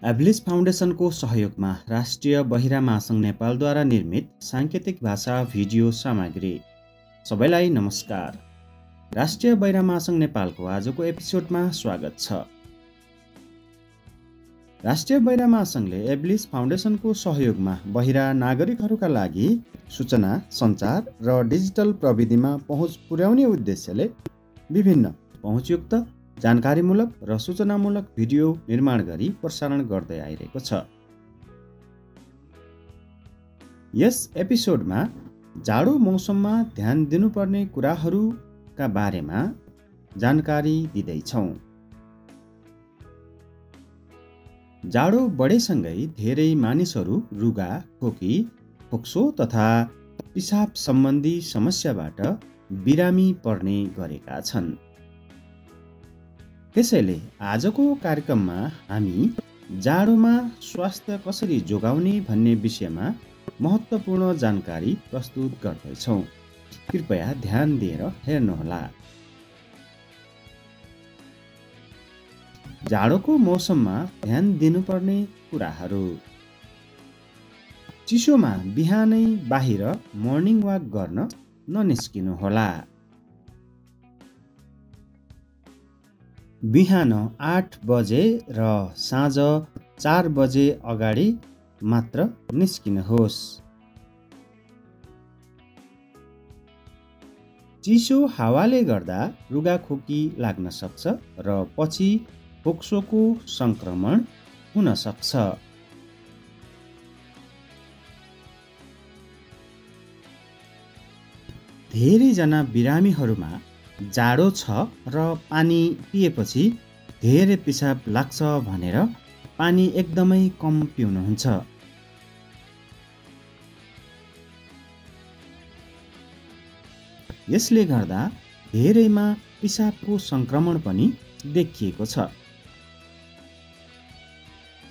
एभलिस फाउन्डेसनको सहयोगमा राष्ट्रिय बहिरा महासङ्घ नेपालद्वारा निर्मित साङ्केतिक भाषा भिडियो सामग्री। सबैलाई नमस्कार। राष्ट्रिय बहिरा महासङ्घ नेपालको आजको एपिसोडमा स्वागत छ। राष्ट्रिय बहिरा महासङ्घले एभलिस फाउन्डेसनको सहयोगमा बहिरा नागरिकहरूका लागि सूचना, सञ्चार र डिजिटल प्रविधिमा पहुँच पुर्याउने उद्देश्यले विभिन्न पहुँचयुक्त जानकारीमूलक र सूचनामूलक भिडियो निर्माण गरी प्रसारण गर्दै आइरहेको छ। यस एपिसोडमा जाडो मौसममा ध्यान दिनुपर्ने कुराहरूका बारेमा जानकारी दिँदैछौँ। जाडो बढेसँगै धेरै मानिसहरू रुगा, खोकी, फोक्सो तथा पिसाब सम्बन्धी समस्याबाट बिरामी पर्ने गरेका छन्। त्यसैले आजको कार्यक्रममा हामी जाडोमा स्वास्थ्य कसरी जोगाउने भन्ने विषयमा महत्त्वपूर्ण जानकारी प्रस्तुत गर्दैछौँ। कृपया ध्यान दिएर हेर्नुहोला। जाडोको मौसममा ध्यान दिनुपर्ने कुराहरू। चिसोमा बिहानै बाहिर मर्निङ वाक गर्न ननिस्किनुहोला। बिहान 8 बजे र साँझ 4 बजे अगाडि मात्र निस्किनुहोस्। चिसो हावाले गर्दा रुगाखोकी लाग्न सक्छ र पछि फोक्सोको सङ्क्रमण हुन सक्छ। धेरैजना बिरामीहरूमा जाडो छ र पानी पिएपछि धेरै पिसाब लाग्छ भनेर पानी एकदमै कम पिउनुहुन्छ। यसले गर्दा धेरैमा पिसाबको सङ्क्रमण पनि देखिएको छ।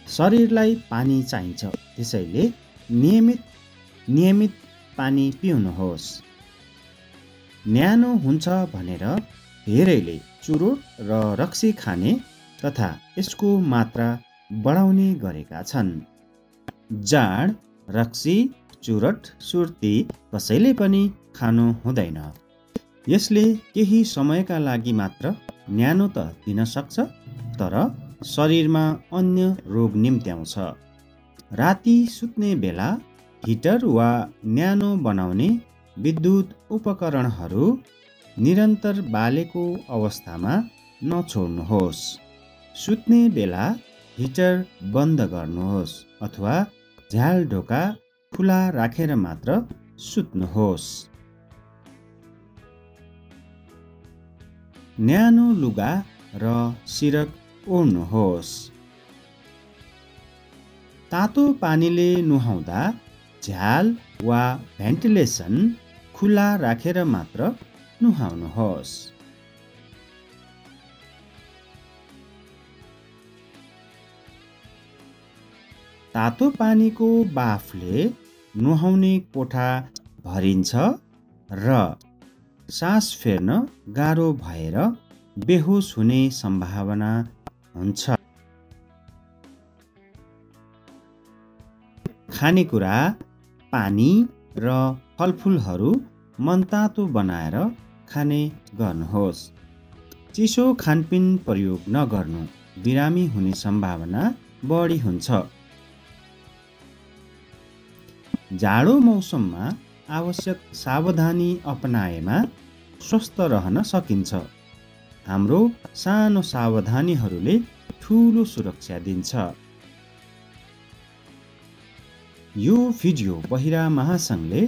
शरीरलाई पानी चाहिन्छ, त्यसैले नियमित पानी पिउनुहोस्। न्यानो हुन्छ भनेर धेरैले चुरोट र रक्सी खाने तथा यसको मात्रा बढाउने गरेका छन्। जाड, रक्सी, चुरोट, सुर्ती कसैले पनि खानु हुँदैन। यसले केही समयका लागि मात्र न्यानो त दिन सक्छ, तर शरीरमा अन्य रोग निम्त्याउँछ। राति सुत्ने बेला हिटर वा न्यानो बनाउने विद्युत उपकरणहरू निरन्तर बालेको अवस्थामा नछोड्नुहोस्। सुत्ने बेला हिटर बन्द गर्नुहोस् अथवा झ्याल ढोका खुला राखेर मात्र सुत्नुहोस्। न्यानो लुगा र सिरक ओढ्नुहोस्। तातो पानीले नुहाउँदा झ्याल वा भेन्टिलेसन खुला राखेर मात्र नुहाउनुहोस्। तातो पानीको बाफले नुहाउने कोठा भरिन्छ र सास फेर्न गाह्रो भएर बेहोस हुने सम्भावना हुन्छ। खानेकुरा, पानी र फलफुलहरू मनतातो बनाएर खाने गर्नुहोस्। चिसो खानपिन प्रयोग नगर्नु बिरामी हुने सम्भावना बढी हुन्छ। जाडो मौसममा आवश्यक सावधानी अपनाएमा स्वस्थ रहन सकिन्छ। हाम्रो सानो सावधानीहरूले ठुलो सुरक्षा दिन्छ। यो भिडियो बहिरा महासङ्घले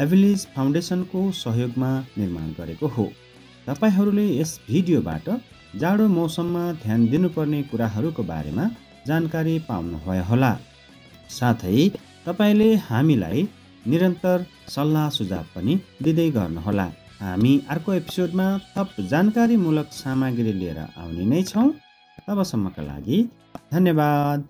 एभलिस फाउन्डेसनको सहयोगमा निर्माण गरेको हो। तपाईहरूले यस भिडियोबाट जाडो मौसममा ध्यान दिनुपर्ने कुराहरूको बारेमा जानकारी पाउनुभयो होला। साथै तपाईले हामीलाई निरन्तर सल्लाह सुझाव पनि दिँदै गर्नुहोला। हामी अर्को एपिसोडमा थप जानकारीमूलक सामग्री लिएर आउने नै छौँ। तबसम्मका लागि धन्यवाद।